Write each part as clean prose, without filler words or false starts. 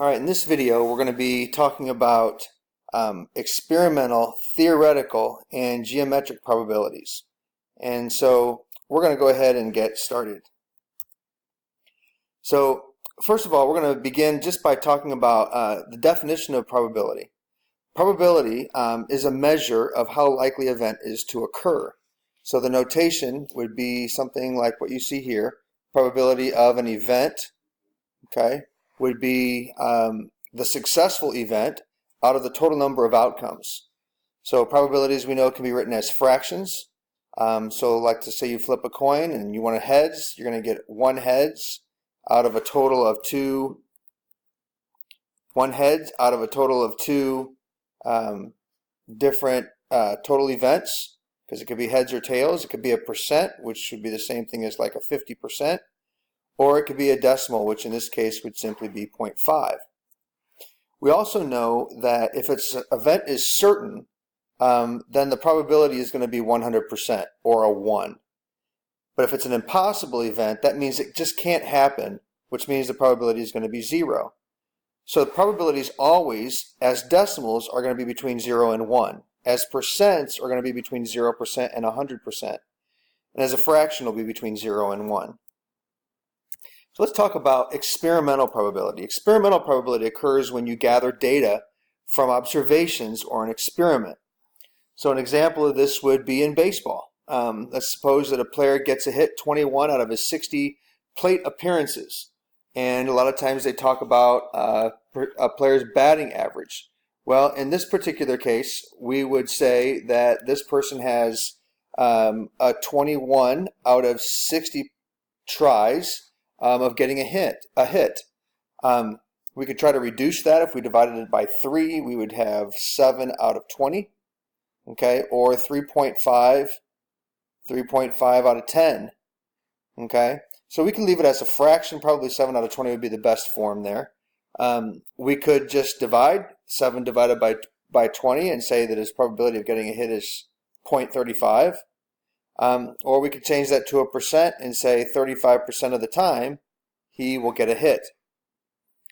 Alright, in this video we're going to be talking about experimental, theoretical, and geometric probabilities. And so we're going to go ahead and get started. So first of all, we're going to begin just by talking about the definition of probability. Probability is a measure of how likely an event is to occur. So the notation would be something like what you see here. Probability of an event, okay, would be the successful event out of the total number of outcomes. So probabilities, we know, can be written as fractions. So like to say you flip a coin and you want a heads, you're going to get one heads out of a total of two different total events, because it could be heads or tails. It could be a percent, which would be the same thing as like a 50%. Or it could be a decimal, which in this case would simply be 0.5. We also know that if its event is certain, then the probability is going to be 100% or a 1. But if it's an impossible event, that means it just can't happen, which means the probability is going to be 0. So the probabilities always, as decimals, are going to be between 0 and 1. As percents are going to be between 0% and 100%. And as a fraction, will be between 0 and 1. So let's talk about experimental probability. Experimental probability occurs when you gather data from observations or an experiment. So an example of this would be in baseball. Let's suppose that a player gets a hit 21 out of his 60 plate appearances. And a lot of times they talk about a player's batting average. Well, in this particular case, we would say that this person has a 21 out of 60 tries of getting a hit. We could try to reduce that. If we divided it by 3, we would have 7 out of 20, okay, or 3.5 out of 10, okay. So we can leave it as a fraction. Probably 7 out of 20 would be the best form there. We could just divide 7 divided by 20 and say that his probability of getting a hit is 0.35. Or we could change that to a percent and say 35% of the time he will get a hit.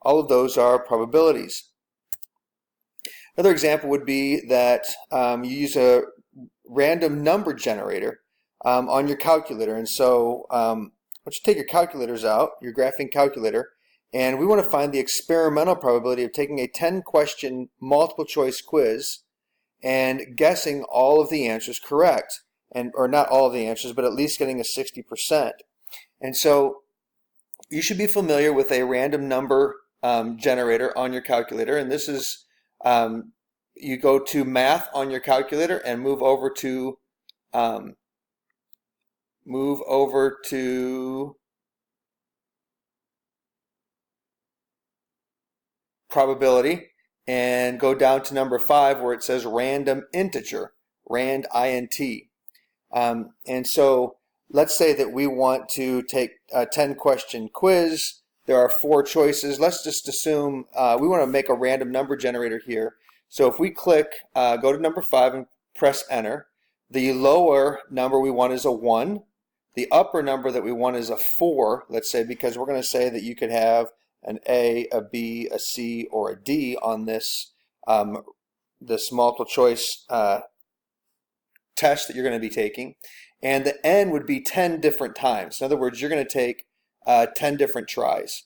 All of those are probabilities. Another example would be that you use a random number generator on your calculator. And so let's take your calculators out, your graphing calculator, and we want to find the experimental probability of taking a 10-question multiple choice quiz and guessing all of the answers correct. Or not all of the answers, but at least getting a 60%. And so you should be familiar with a random number generator on your calculator. And this is, you go to math on your calculator and move over to probability and go down to number 5 where it says random integer, rand int. And so let's say that we want to take a 10-question quiz. There are 4 choices. Let's just assume we want to make a random number generator here. So if we click, go to number 5 and press enter, the lower number we want is a 1. The upper number that we want is a 4, let's say, because we're going to say that you could have an A, a B, a C, or a D on this, this multiple choice test that you're going to be taking, and the n would be 10 different times. In other words, you're going to take 10 different tries.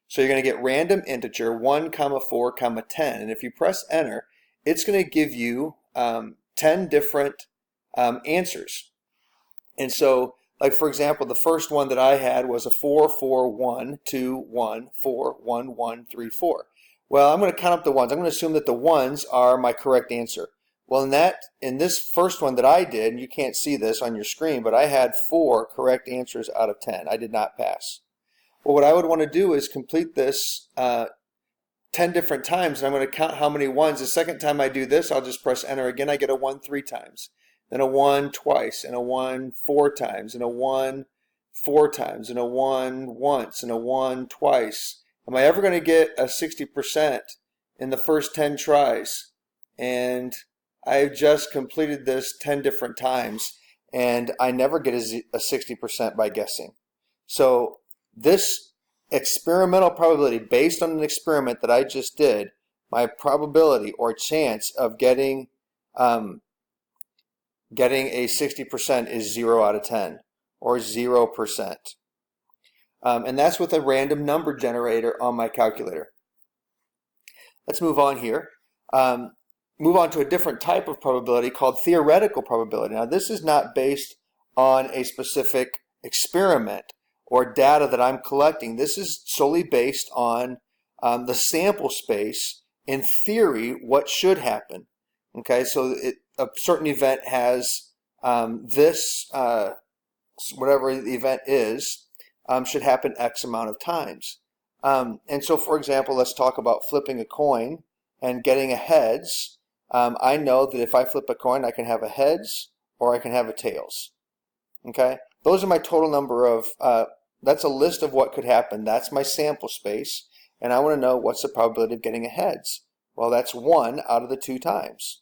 So you're going to get random integer 1, 4, 10, and if you press enter, it's going to give you 10 different answers. And so, like for example, the first one that I had was a 4, 4, 1, 2, 1, 4, 1, 1, 3, 4. Well, I'm going to count up the ones. I'm going to assume that the ones are my correct answer. Well, in this first one that I did, and you can't see this on your screen, but I had 4 correct answers out of 10. I did not pass. Well, what I would want to do is complete this 10 different times, and I'm going to count how many ones. The second time I do this, I'll just press enter again. I get a 1 3 times, then a 1 twice, and a 1 4 times, and a 1 4 times, and a 1 once, and a 1 twice. Am I ever going to get a 60% in the first 10 tries? And I've just completed this 10 different times, and I never get a 60% by guessing. So this experimental probability based on an experiment that I just did, my probability or chance of getting a 60% is 0 out of 10 or 0%. And that's with a random number generator on my calculator. Let's move on here. Move on to a different type of probability called theoretical probability. Now, this is not based on a specific experiment or data that I'm collecting. This is solely based on the sample space. In theory, what should happen. Okay, so a certain event has this, whatever the event is, should happen X amount of times. And so, for example, let's talk about flipping a coin and getting a heads. I know that if I flip a coin, I can have a heads or I can have a tails. Okay, those are my total number of, that's a list of what could happen. That's my sample space. And I want to know what's the probability of getting a heads. Well, that's 1 out of the 2 times.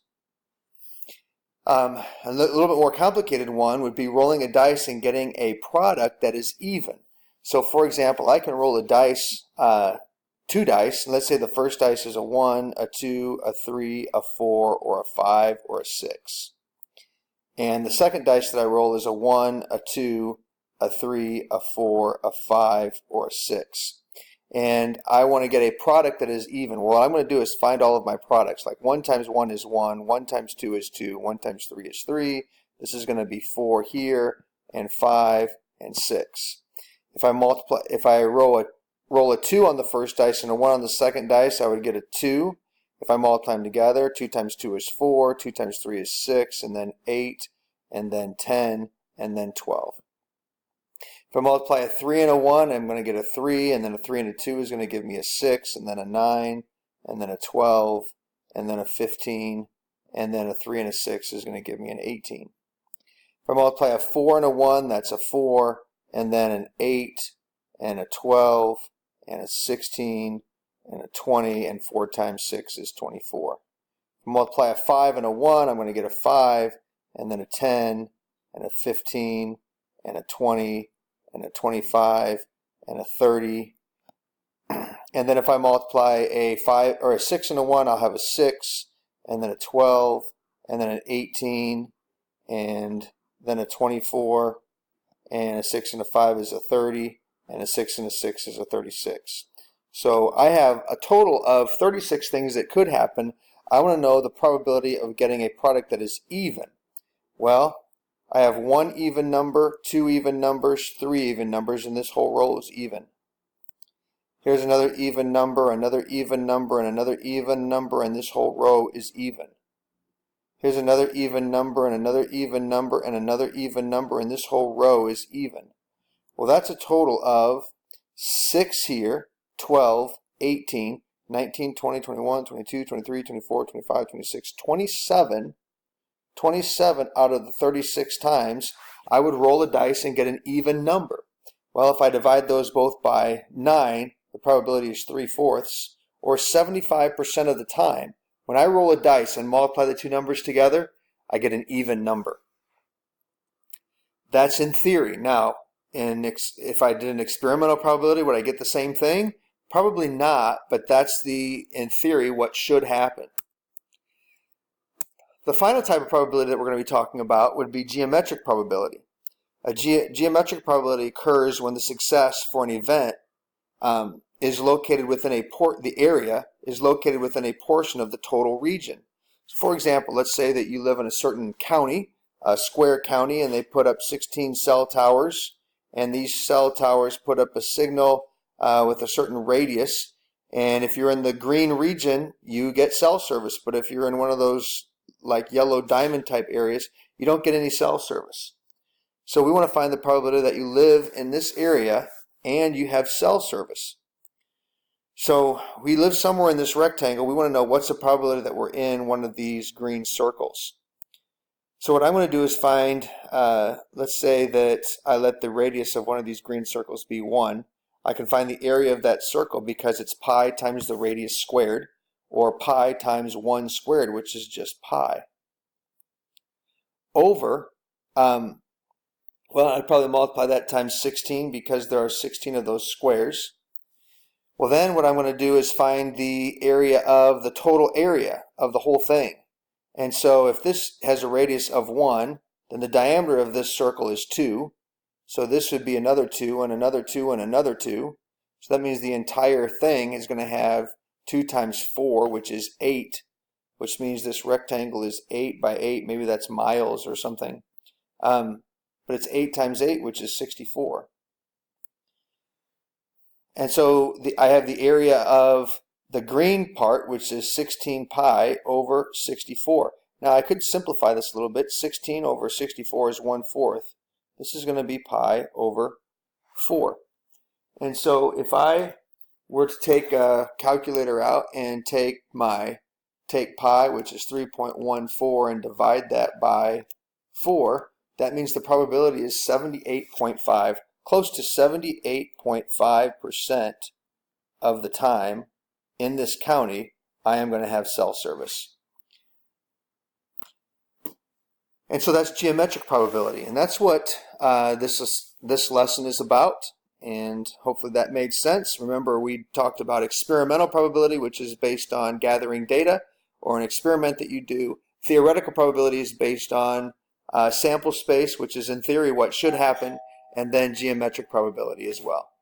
A little bit more complicated one would be rolling a dice and getting a product that is even. So, for example, I can roll a dice, 2 dice, and let's say the first dice is a 1, a 2, a 3, a 4, or a 5, or a 6. And the second dice that I roll is a 1, a 2, a 3, a 4, a 5, or a 6. And I want to get a product that is even. Well, what I'm going to do is find all of my products. Like 1 times 1 is 1, 1 times 2 is 2, 1 times 3 is 3. This is going to be 4 here, and 5, and 6. If I roll a 2 on the first dice and a 1 on the second dice, I would get a 2. If I multiply them together, 2 times 2 is 4, 2 times 3 is 6, and then 8, and then 10, and then 12. If I multiply a 3 and a 1, I'm going to get a 3, and then a 3 and a 2 is going to give me a 6, and then a 9, and then a 12, and then a 15, and then a 3 and a 6 is going to give me an 18. If I multiply a 4 and a 1, that's a 4, and then an 8, and a 12, and a 16, and a 20, and 4 times 6 is 24. If I multiply a 5 and a 1, I'm going to get a 5, and then a 10, and a 15, and a 20, and a 25, and a 30. And then if I multiply a 5 or a 6 and a 1, I'll have a 6, and then a 12, and then an 18, and then a 24, and a 6 and a 5 is a 30, and a 6 and a 6 is a 36. So I have a total of 36 things that could happen. I want to know the probability of getting a product that is even. Well, I have 1 even number, 2 even numbers, 3 even numbers, and this whole row is even. Here's another even number, another even number, and another even number, and this whole row is even. Here's another even number, and another even number, and another even number, and this whole row is even. Well, that's a total of 6 here, 12, 18, 19, 20, 21, 22, 23, 24, 25, 26, 27. 27 out of the 36 times I would roll a dice and get an even number. Well, if I divide those both by 9, the probability is 3/4, or 75% of the time. When I roll a dice and multiply the two numbers together, I get an even number. That's in theory. Now, if I did an experimental probability, would I get the same thing? Probably not, but that's in theory, what should happen. The final type of probability that we're going to be talking about would be geometric probability. A geometric probability occurs when the success for an event is located within the area is located within a portion of the total region. For example, let's say that you live in a certain county, a square county, and they put up 16 cell towers, and these cell towers put up a signal with a certain radius. And if you're in the green region, you get cell service. But if you're in one of those like yellow diamond type areas, you don't get any cell service. So we want to find the probability that you live in this area and you have cell service. So we live somewhere in this rectangle. We want to know what's the probability that we're in one of these green circles. So what I'm going to do is find, let's say that I let the radius of one of these green circles be 1. I can find the area of that circle because it's pi times the radius squared, or pi times 1 squared, which is just pi, over, well, I'd probably multiply that times 16 because there are 16 of those squares. Well, then what I'm going to do is find the area of the total area of the whole thing. And so if this has a radius of 1, then the diameter of this circle is 2. So this would be another 2 and another 2 and another 2. So that means the entire thing is going to have 2 times 4, which is 8, which means this rectangle is 8 by 8. Maybe that's miles or something. But it's 8 times 8, which is 64. And so I have the area of the green part, which is 16 pi over 64. Now I could simplify this a little bit. 16 over 64 is 1/4. This is going to be pi over 4. And so if I were to take a calculator out and take pi, which is 3.14, and divide that by 4, that means the probability is 78.5. Close to 78.5% of the time in this county, I am going to have cell service. And so that's geometric probability, and that's what this lesson is about. And hopefully that made sense. Remember, we talked about experimental probability, which is based on gathering data or an experiment that you do. Theoretical probability is based on sample space, which is in theory what should happen, and then geometric probability as well.